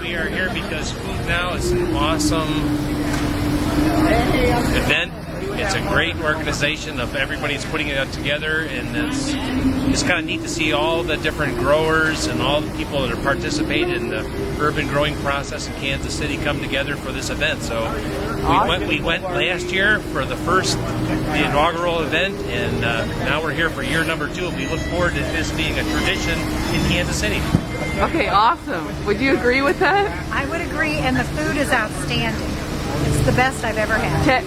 We are here because FoodNow is an awesome event. It's a great organization of everybody's putting it together, and it's kind of neat to see all the different growers and all the people that are participating in the urban growing process in Kansas City come together for this event. So we went last year for the inaugural event, and now we're here for year number 2. We look forward to this being a tradition in Kansas City. Okay, awesome. Would you agree with that? I would agree, and the food is outstanding. It's the best I've ever had.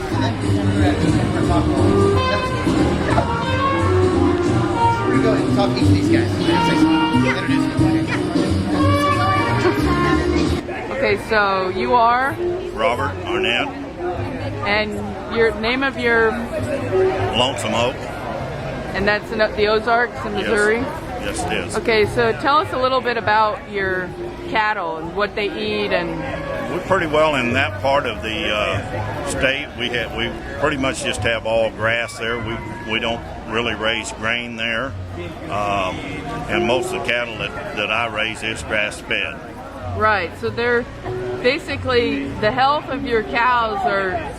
Talk to each of these guys. Okay, so you are? Robert Arnett. And your name of your? Lonesome Oak. And that's in the Ozarks in Missouri? Yes, it is. Okay, so tell us a little bit about your cattle and what they eat. And we're pretty well in that part of the state. We pretty much just have all grass there. We don't really raise grain there, and most of the cattle that I raise is grass fed. Right, so they're basically the health of your cows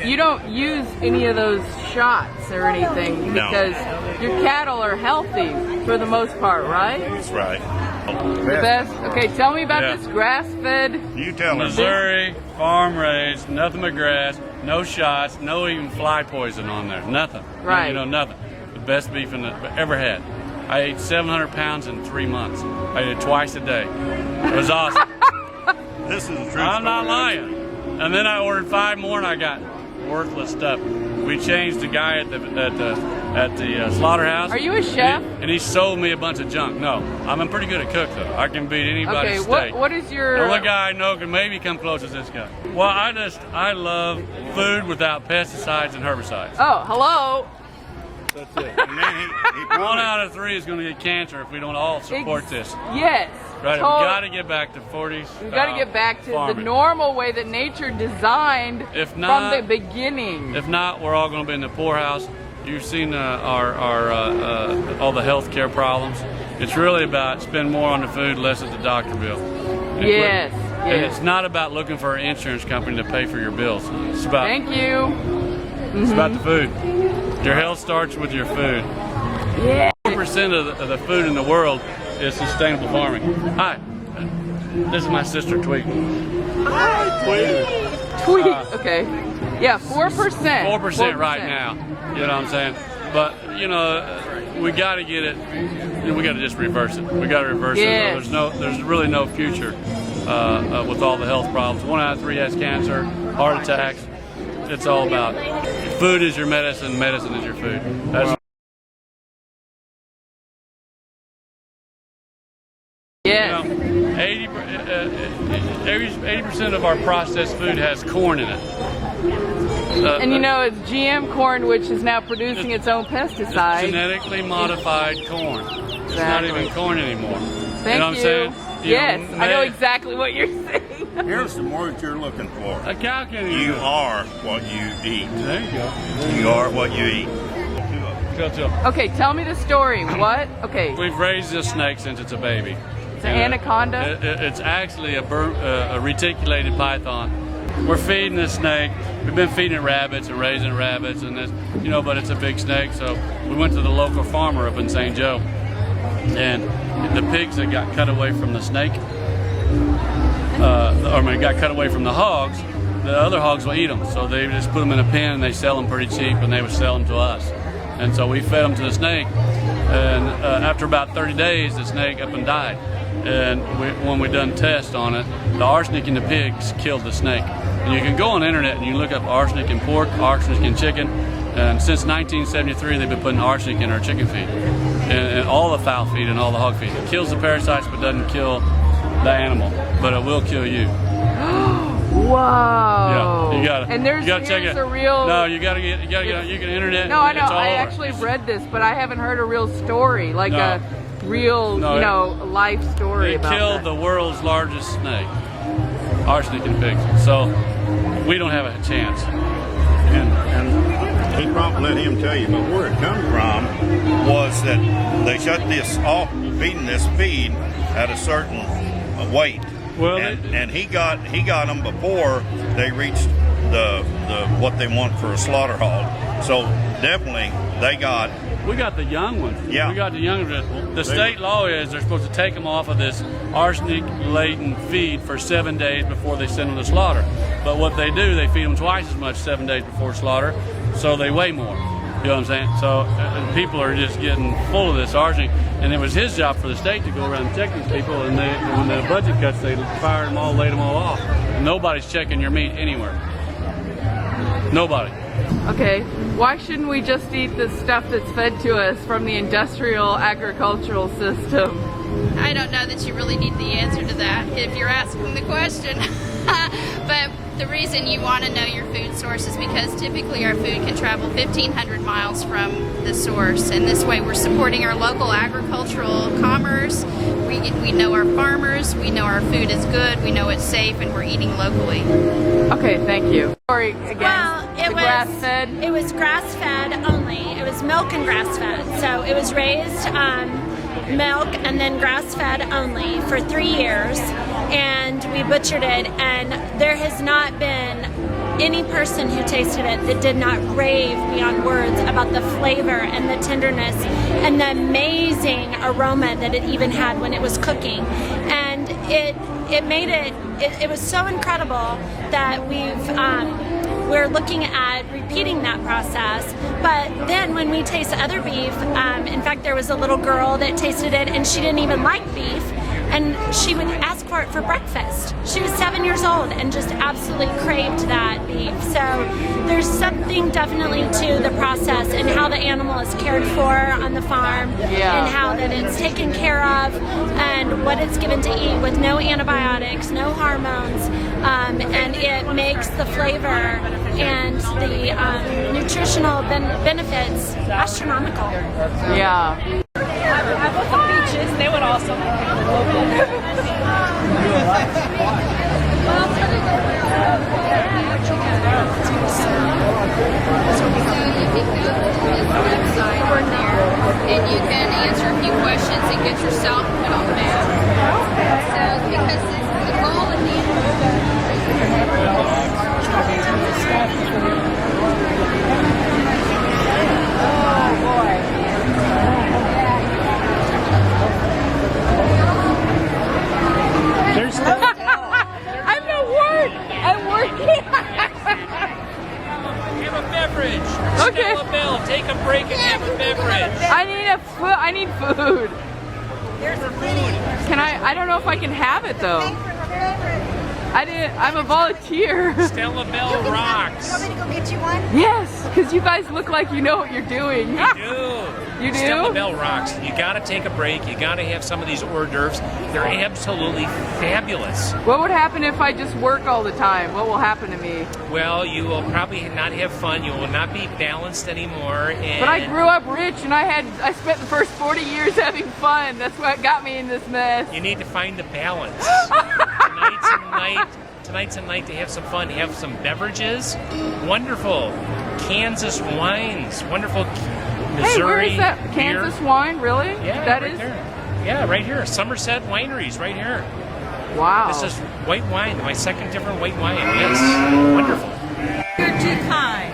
you don't use any of those shots or anything because your cattle are healthy for the most part, right? That's right. The best. Okay, tell me about this grass-fed. You tell me. Missouri, farm raised, nothing but grass, no shots, no even fly poison on there, nothing. Right. You know, nothing. The best beef I've ever had. I ate 700 pounds in 3 months. I ate it twice a day. It was awesome. This is a true story. I'm not lying. And then I ordered 5 more and I got worthless stuff. We changed the guy at the slaughterhouse. Are you a chef? And he sold me a bunch of junk. No, I'm pretty good at cook though. I can beat anybody's steak. Okay, what is your? The only guy I know can maybe come close is this guy. Well, I love food without pesticides and herbicides. Oh, hello. That's it. And then he 1 out of 3 is going to get cancer if we don't all support this. Yes. Right, we got to get back to 40s. We've got to get back to farming. the normal way that nature designed if not, from the beginning. If not, we're all going to be in the poorhouse. You've seen our all the health care problems. It's really about spend more on the food, less at the doctor bill. Yes. And it's not about looking for an insurance company to pay for your bills. It's about Thank you. It's about the food. Your health starts with your food. Yeah. 4% of the food in the world is sustainable farming. Hi, this is my sister Tweet. Hi, Tweet. Okay. Yeah, 4%. 4% right now. You know what I'm saying? But you know, we got to get it. We got to just reverse it. We got to reverse it. There's really no future with all the health problems. 1 out of 3 has cancer, heart attacks. It's all about food is your medicine. Medicine is your food. That's Yes. 80% of our processed food has corn in it. And you know, it's GM corn, which is now producing its own pesticides. It's genetically modified corn. It's not even corn anymore. Thank you know what I'm saying? Yes, I know exactly what you're saying. Here's the word you're looking for. A cow can eat. You are what you eat. There you go. You are what you eat. Okay, tell me the story. What? Okay. We've raised this snake since it's a baby. It's an anaconda? It's actually a reticulated python. We're feeding this snake. We've been feeding it rabbits and raising rabbits and this, you know, but it's a big snake. So we went to the local farmer up in St. Joe, and the pigs that got cut away from the snake, got cut away from the hogs, the other hogs will eat them. So they just put them in a pen and they sell them pretty cheap, and they would sell them to us. And so we fed them to the snake, and after about 30 days, the snake up and died. And when we done tests on it, the arsenic in the pigs killed the snake. And you can go on the internet and you look up arsenic in pork, arsenic in chicken, and since 1973 they've been putting arsenic in our chicken feed, and all the fowl feed and all the hog feed. It kills the parasites but doesn't kill the animal, but it will kill you. Wow. Yeah, you gotta. And there's check it. a real. No, you gotta get. You can internet. No, I know. It's all I over. actually read this, but I haven't heard a real story, like a real, life story about it. It killed the world's largest snake, arsenic in pigs. So we don't have a chance. And he probably let him tell you, but where it come from was that they shut this off, feeding this feed at a certain weight. Well, and he got them before they reached the what they want for a slaughter hog. So definitely we got the young ones. Yeah. We got the young ones. The state law is they're supposed to take them off of this arsenic-laden feed for 7 days before they send them to slaughter. But what they do, they feed them twice as much 7 days before slaughter, so they weigh more. You know what I'm saying? So people are just getting full of this arsenic, and it was his job for the state to go around and check these people, and when the budget cuts, they fired them all, laid them all off. And nobody's checking your meat anywhere. Nobody. Okay, why shouldn't we just eat the stuff that's fed to us from the industrial agricultural system? I don't know that you really need the answer to that if you're asking the question. But the reason you want to know your food source is because typically our food can travel 1,500 miles from the source, and this way we're supporting our local agricultural commerce. We know our farmers, we know our food is good, we know it's safe, and we're eating locally. Okay, thank you. Sorry again. Well, grass-fed? It was grass-fed only. It was milk and grass-fed. So it was raised milk and then grass-fed only for 3 years, and we butchered it, and there has not been any person who tasted it that did not rave beyond words about the flavor and the tenderness and the amazing aroma that it even had when it was cooking. And it made it was so incredible that we're looking at repeating that process. But then when we taste other beef, in fact there was a little girl that tasted it and she didn't even like beef, and she would ask for it for breakfast. She was 7 years old and just absolutely craved that beef. So there's something definitely to the process and how the animal is cared for on the farm, and how that it's taken care of and what it's given to eat with no antibiotics, no hormones, and it makes the flavor and the nutritional benefits astronomical. Yeah. I love the beaches. They would also make it local. And you can answer a few questions and get yourself put on the map. So, because the goal at the I'm at work. I'm working. Have a beverage. Okay. Stella Bell, take a break and have a beverage. I need food. There's a food. Can I don't know if I can have it though. I'm a volunteer. Stella Bell rocks. You want me to go get you one? Yes, because you guys look like you know what you're doing. You do? Stella Bell rocks. You gotta take a break. You gotta have some of these hors d'oeuvres. They're absolutely fabulous. What would happen if I just work all the time? What will happen to me? Well, you will probably not have fun. You will not be balanced anymore. And But I grew up rich and I spent the first 40 years having fun. That's what got me in this mess. you need to find the balance. Tonight's a night to have some fun, have some beverages. Wonderful Kansas wines. Wonderful Missouri Hey, where is that? beer. Kansas wine, really? Yeah, that right is. there. Yeah, right here. Somerset Wineries, right here. Wow. This is white wine, my second different white wine. Yes, wonderful. You're too kind.